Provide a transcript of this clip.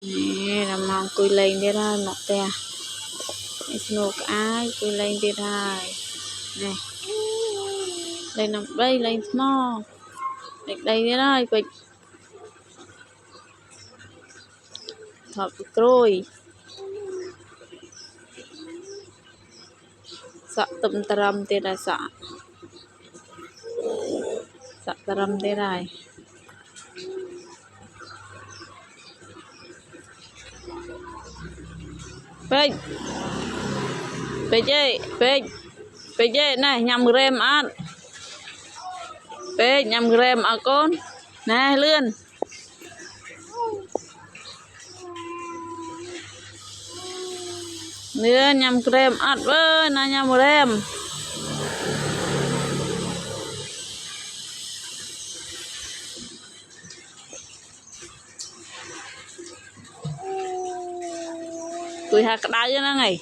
nè là mong cùi lên đi ra một tè snook ai cùi lên đi ra nè lên nằm đây lên small đây đi ra quịch thọp trôi sợ tụm tầm tê ra sợ tầm tê ra phê phê chơi này nhằm gram ăn phê nhằm gram à con nè lươn nữa nhằm gram ăn với nè nhằm gram tôi hạt đá cho nó ngày